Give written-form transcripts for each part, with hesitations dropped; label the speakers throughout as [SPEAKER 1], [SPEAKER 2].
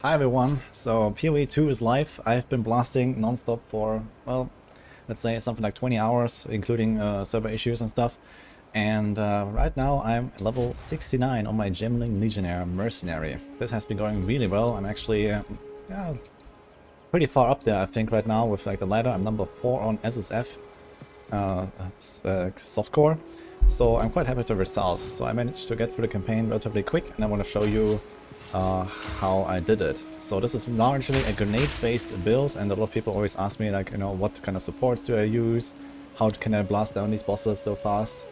[SPEAKER 1] Hi everyone, so PoE 2 is live. I've been blasting non-stop for, well, let's say something like 20 hours, including server issues and stuff. And right now I'm at level 69 on my Gemling Legionnaire Mercenary. This has been going really well. I'm actually yeah, pretty far up there, I think, right now with like the ladder. I'm number 4 on SSF softcore. So I'm quite happy with the result. So I managed to get through the campaign relatively quick, and I want to show you how I did it. So this is largely a grenade-based build, and a lot of people always ask me, like, what kind of supports do I use? How can I blast down these bosses so fast?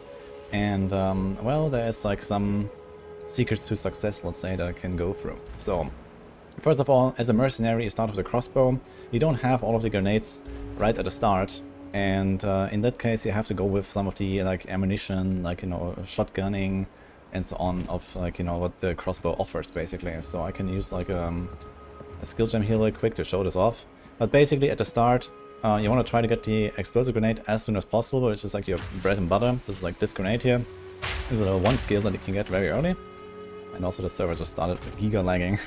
[SPEAKER 1] And well, there's like some secrets to success, let's say, that I can go through. So first of all, as a mercenary, you start with the crossbow. You don't have all of the grenades right at the start, and in that case, you have to go with some of the like ammunition, like shotgunning and so on, of like what the crossbow offers basically. So I can use like a skill gem here real quick to show this off. But basically at the start, you want to try to get the explosive grenade as soon as possible, which is like your bread and butter. This is like this grenade here. This is a one skill that you can get very early. And also the server just started giga lagging.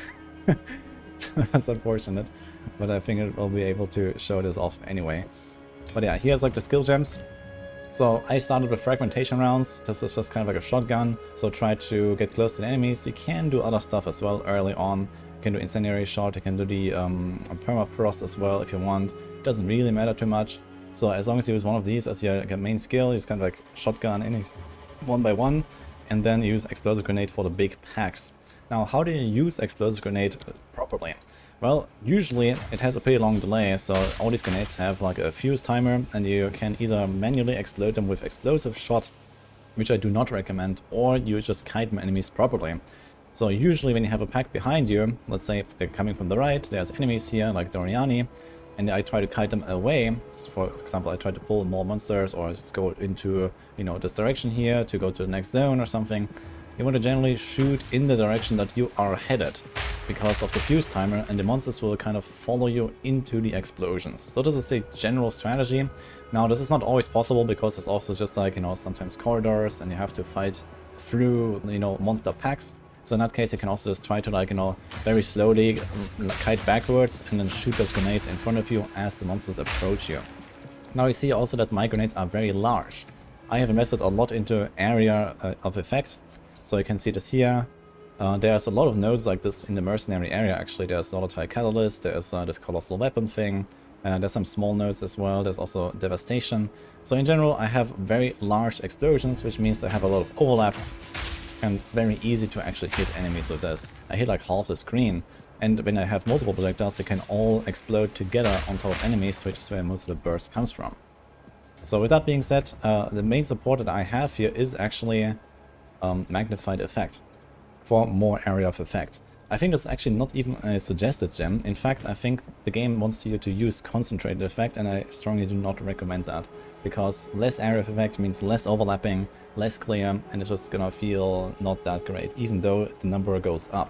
[SPEAKER 1] That's unfortunate, but I think it will be able to show this off anyway. But yeah, here's like the skill gems. So I started with fragmentation rounds. This is just kind of like a shotgun, so try to get close to the enemies. You can do other stuff as well early on. You can do incendiary shot, you can do the permafrost as well if you want. It doesn't really matter too much. So as long as you use one of these as your main skill, you just kind of like shotgun enemies one by one, and then use explosive grenade for the big packs. Now, how do you use explosive grenade properly? Well, usually it has a pretty long delay, so all these grenades have like a fuse timer, and you can either manually explode them with explosive shot, which I do not recommend, or you just kite enemies properly. So usually when you have a pack behind you, let's say if they're coming from the right, there's enemies here like Doriani, and I try to kite them away. For example, I try to pull more monsters, or just go into this direction here to go to the next zone or something. You want to generally shoot in the direction that you are headed, because of the fuse timer, and the monsters will kind of follow you into the explosions. So this is the general strategy. Now this is not always possible, because there's also just like sometimes corridors, and you have to fight through monster packs. So in that case you can also just try to very slowly kite backwards and then shoot those grenades in front of you as the monsters approach you. Now you see also that my grenades are very large. I have invested a lot into area of effect. So you can see this here. There's a lot of nodes like this in the mercenary area actually. There's Volatile Catalyst, there's this Colossal Weapon thing, there's some small nodes as well, there's also Devastation. So in general I have very large explosions, which means I have a lot of overlap, and it's very easy to actually hit enemies with this. I hit like half the screen, and when I have multiple projectiles they can all explode together on top of enemies, which is where most of the burst comes from. So with that being said, the main support that I have here is actually magnified effect for more area of effect. I think that's actually not even a suggested gem. In fact, I think the game wants you to use concentrated effect, and I strongly do not recommend that, because less area of effect means less overlapping, less clear, and it's just gonna feel not that great, even though the number goes up.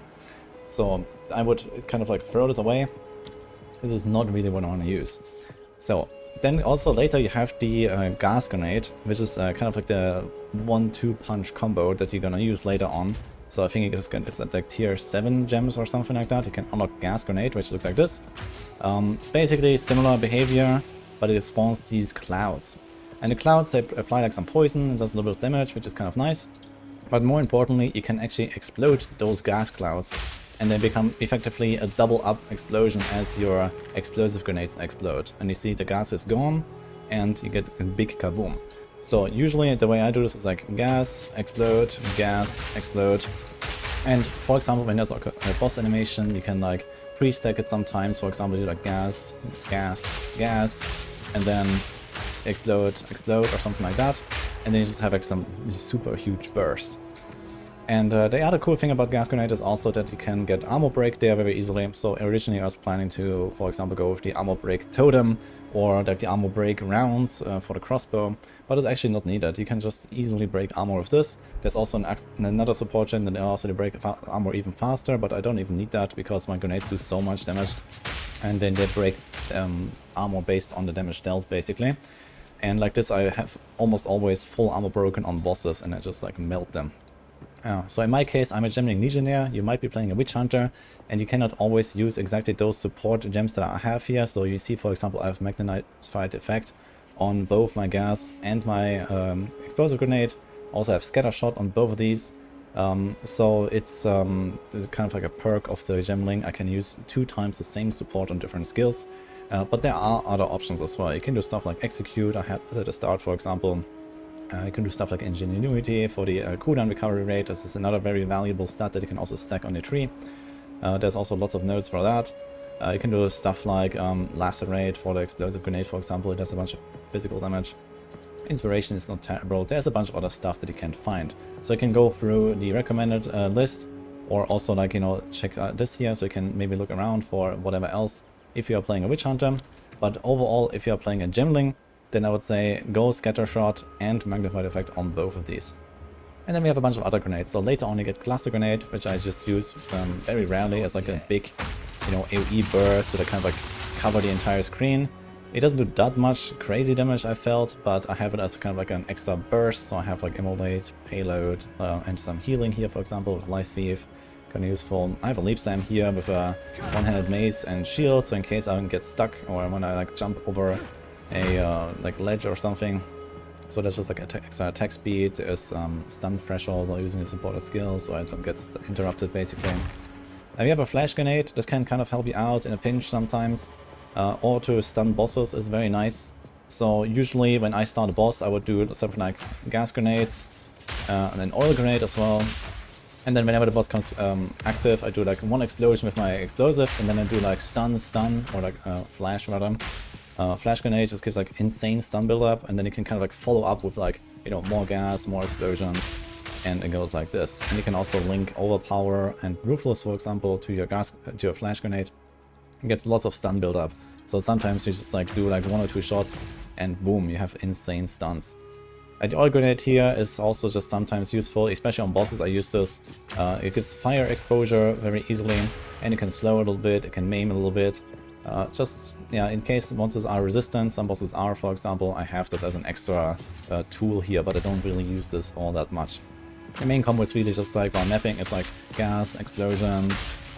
[SPEAKER 1] So I would kind of like throw this away. This is not really what I want to use. So then also later you have the gas grenade, which is kind of like the 1-2 punch combo that you're gonna use later on. So I think it's at like tier 7 gems or something like that. You can unlock gas grenade, which looks like this. Basically similar behavior, but it spawns these clouds. And the clouds, they apply like some poison, it does a little bit of damage, which is kind of nice. But more importantly, you can actually explode those gas clouds, and they become effectively a double up explosion as your explosive grenades explode. And you see the gas is gone, and you get a big kaboom. So usually the way I do this is like gas, explode, and for example when there's like a boss animation, you can like pre-stack it sometimes. For example, you do like gas, and then explode, or something like that, and then you just have like some super huge burst. And the other cool thing about gas grenade is also that you can get armor break there very easily. So originally I was planning to, for example, go with the armor break totem, or like the armor break rounds for the crossbow, but it's actually not needed. You can just easily break armor with this. There's also another support gen that allows you to break armor even faster, but I don't even need that because my grenades do so much damage, and then they break armor based on the damage dealt basically. And like this I have almost always full armor broken on bosses, and I just like melt them. So in my case, I'm a Gemling Legionnaire, you might be playing a Witch Hunter, and you cannot always use exactly those support gems that I have here. So you see, for example, I have Magnified Effect on both my gas and my Explosive Grenade. Also I have Scatter Shot on both of these. So it's kind of like a perk of the Gemling. I can use 2 times the same support on different skills. But there are other options as well. You can do stuff like Execute, I had at the start, for example. You can do stuff like Ingenuity for the cooldown recovery rate. This is another very valuable stat that you can also stack on your tree. There's also lots of nodes for that. You can do stuff like Lacerate for the Explosive Grenade, for example. It does a bunch of physical damage. Inspiration is not terrible. There's a bunch of other stuff that you can find. So you can go through the recommended list, or also like, you know, check this here, so you can maybe look around for whatever else if you are playing a Witch Hunter. But overall, if you are playing a Gemling, then I would say go Scatter Shot and Magnified Effect on both of these. And then we have a bunch of other grenades. So later on you get Cluster Grenade, which I just use very rarely as like a big, you know, AoE burst, so they kind of like cover the entire screen. It doesn't do that much crazy damage, I felt, but I have it as kind of like an extra burst. So I have like Immolate, Payload, and some healing here, for example, with Life Thief. Kind of useful. I have a Leap Slam here with a one-handed mace and shield, so in case I don't get stuck or when I like jump over a like ledge or something. So that's just like extra attack speed. There's stun threshold while using the supported skill, so I don't get interrupted basically. And we have a Flash Grenade. This can kind of help you out in a pinch sometimes. Or to stun bosses is very nice. So usually when I start a boss, I would do something like gas grenades, and then oil grenade as well. And then whenever the boss comes active, I do like 1 explosion with my explosive, and then I do like stun, or like flash rather. Flash grenade just gives like insane stun build up, and then you can kind of like follow up with like, you know, more gas, more explosions, and it goes like this. And you can also link Overpower and Ruthless, for example, to your flash grenade. It gets lots of stun build up. So sometimes you just like do like 1 or 2 shots, and boom, you have insane stuns. The oil grenade here is also just sometimes useful, especially on bosses. I use this. It gives fire exposure very easily, and you can slow it a little bit, it can maim a little bit. Just, yeah, in case monsters are resistant, some bosses are, for example, I have this as an extra tool here, but I don't really use this all that much. The main combo is really just like while mapping, it's like gas, explosion,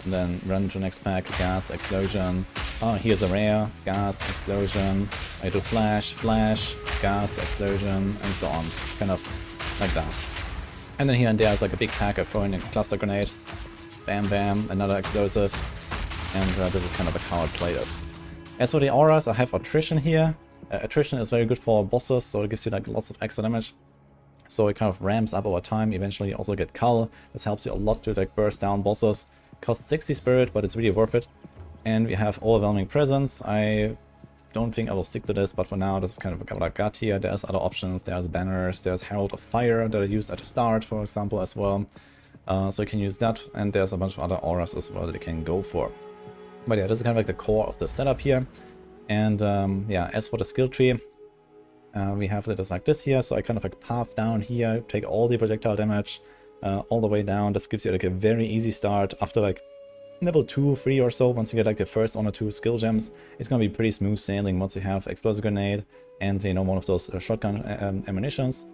[SPEAKER 1] and then run to next pack, gas, explosion. Oh, here's a rare, gas, explosion. I do flash, gas, explosion, and so on. Kind of like that. And then here and there is like a big pack, I throw in a cluster grenade. Bam, bam, another explosive. And this is kind of how I play this. As for the auras, I have attrition here. Attrition is very good for bosses, so it gives you like lots of extra damage. So it kind of ramps up over time. Eventually you also get Cull. This helps you a lot to like burst down bosses. Costs 60 spirit, but it's really worth it. And we have Overwhelming Presence. I don't think I will stick to this, but for now this is kind of what I got here. There's other options. There's banners. There's Herald of Fire that I used at the start, for example, as well. So you can use that. And there's a bunch of other auras as well that you can go for. But yeah, this is kind of like the core of the setup here. And yeah, as for the skill tree, we have it as like this here. So I kind of like path down here, take all the projectile damage all the way down. This gives you like a very easy start. After like level 2, 3 or so, once you get like the first 1 or 2 skill gems, it's gonna be pretty smooth sailing once you have Explosive Grenade and, you know, one of those shotgun ammunitions.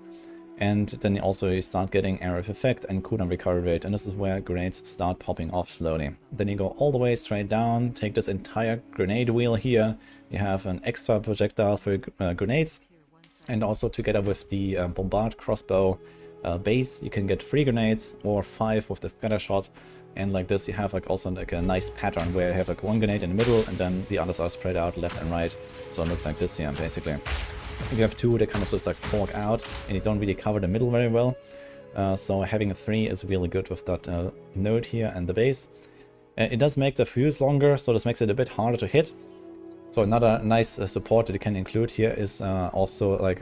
[SPEAKER 1] And then also you start getting Area of Effect and cooldown recovery rate, and this is where grenades start popping off slowly. Then you go all the way straight down, take this entire grenade wheel here. You have an extra projectile for grenades, and also together with the Bombard crossbow base, you can get 3 grenades or 5 with the scatter shot. And like this, you have like also like a nice pattern where you have like 1 grenade in the middle, and then the others are spread out left and right. So it looks like this here, basically. If you have 2, they kind of just like fork out, and you don't really cover the middle very well. So having a 3 is really good with that node here and the base. It does make the fuse longer, so this makes it a bit harder to hit. So another nice support that you can include here is also like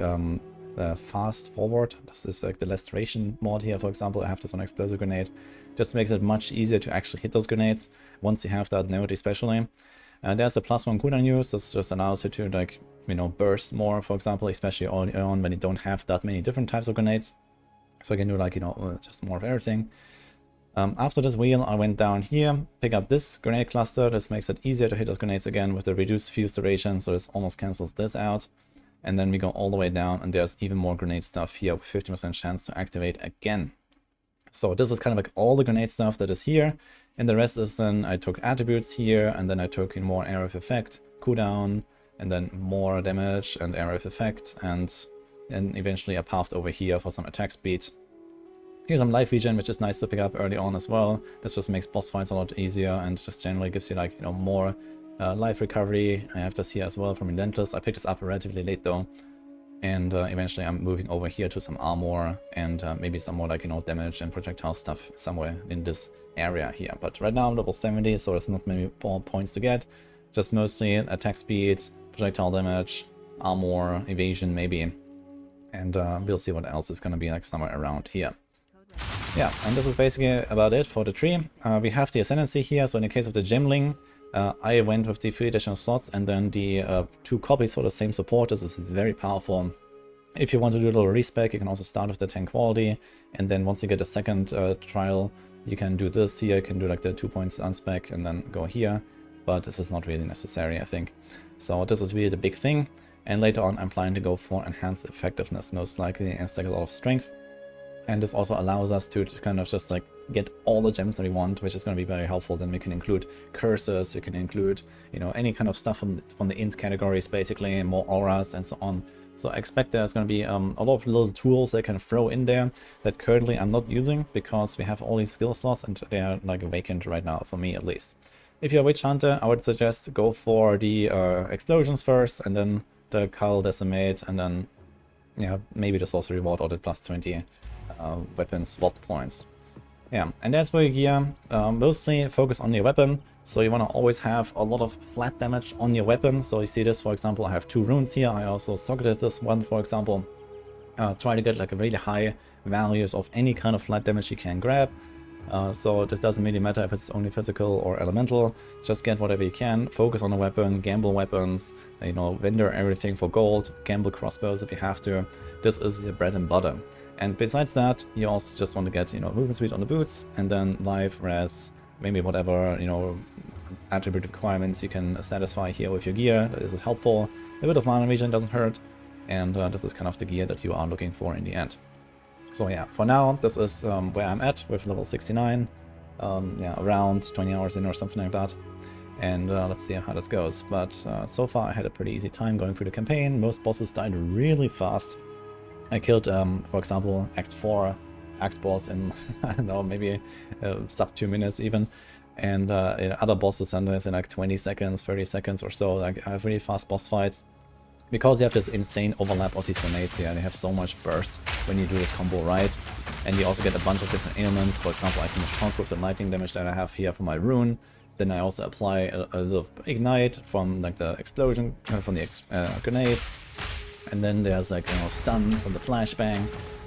[SPEAKER 1] fast forward. This is like the Lustration mod here, for example. I have this on Explosive Grenade. Just makes it much easier to actually hit those grenades once you have that node, especially. There's the +1 cooldown use. This just allows you to, like, you know, burst more, for example, especially early on when you don't have that many different types of grenades. So you can do, like, you know, just more of everything. After this wheel, I went down here, pick up this grenade cluster. This makes it easier to hit those grenades again with the reduced fuse duration, so this almost cancels this out. And then we go all the way down, and there's even more grenade stuff here with 50% chance to activate again. So this is kind of like all the grenade stuff that is here. And the rest is then I took attributes here, and then I took in more area of effect, cooldown, and then more damage and area of effect, and eventually a path over here for some attack speed. Here's some life regen, which is nice to pick up early on as well. This just makes boss fights a lot easier and just generally gives you like, you know, more life recovery. I have this here as well from Relentless. I picked this up relatively late though. And eventually I'm moving over here to some armor and maybe some more like, you know, damage and projectile stuff somewhere in this area here. But right now I'm level 70, so there's not many more points to get. Just mostly attack speed, projectile damage, armor, evasion maybe. And we'll see what else is going to be like somewhere around here. Yeah, and this is basically about it for the tree. We have the Ascendancy here, so in the case of the Gemling, I went with the 3 additional slots and then the 2 copies for the same support. This is very powerful. If you want to do a little respec, you can also start with the 10 quality, and then once you get a second trial, you can do this here, you can do like the 2 points unspec and then go here, but this is not really necessary, I think. So this is really the big thing, and later on I'm planning to go for enhanced effectiveness, most likely, and stack a lot of strength. And this also allows us to kind of just like get all the gems that we want, which is going to be very helpful. Then we can include curses, you can include, you know, any kind of stuff from the int categories, basically, more auras and so on. So I expect there's going to be a lot of little tools they can throw in there that currently I'm not using because we have all these skill slots and they are like vacant right now, for me at least. If you're a witch hunter, I would suggest go for the explosions first, and then the Cull Decimate, and then, yeah, maybe the sorcery ward or the plus 20 weapon swap points. Yeah, and as for your gear, mostly focus on your weapon. So you want to always have a lot of flat damage on your weapon. So you see this, for example, I have 2 runes here. I also socketed this one, for example. Try to get like a really high values of any kind of flat damage you can grab. So this doesn't really matter if it's only physical or elemental. Just get whatever you can. Focus on the weapon, gamble weapons, you know, vendor everything for gold, gamble crossbows if you have to. This is your bread and butter. And besides that, you also just want to get, you know, movement speed on the boots, and then life, res, maybe whatever, you know, attribute requirements you can satisfy here with your gear. This is helpful. A bit of mana regen doesn't hurt, and this is kind of the gear that you are looking for in the end. So yeah, for now, this is where I'm at with level 69, yeah, around 20 hours in or something like that. And let's see how this goes. But so far I had a pretty easy time going through the campaign. Most bosses died really fast. I killed, for example, Act 4 Act boss in, I don't know, maybe sub 2 minutes even. And other bosses sometimes in like 20 seconds, 30 seconds or so. Like, I have really fast boss fights. Because you have this insane overlap of these grenades here, and you have so much burst when you do this combo right. And you also get a bunch of different ailments. For example, I can shock with the lightning damage that I have here from my rune. Then I also apply a little ignite from like the explosion, from the grenades. And then there's like, you know, stun from the flashbang,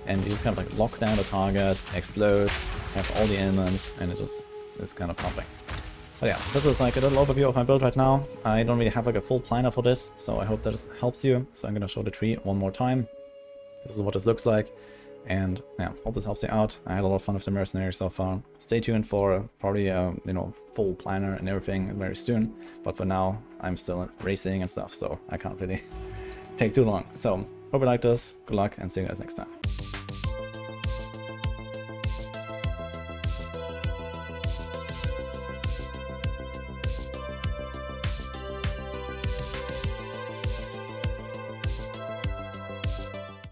[SPEAKER 1] and you just kind of like lock down the target, explode, have all the elements, and it just is kind of pumping. But yeah, this is like a little overview of my build right now. I don't really have like a full planner for this, so I hope that this helps you. So I'm gonna show the tree one more time. This is what this looks like, and yeah, hope this helps you out. I had a lot of fun with the mercenary so far. Stay tuned for probably you know, full planner and everything very soon. But for now, I'm still racing and stuff, so I can't really take too long. So hope you like this, good luck, and see you guys next time.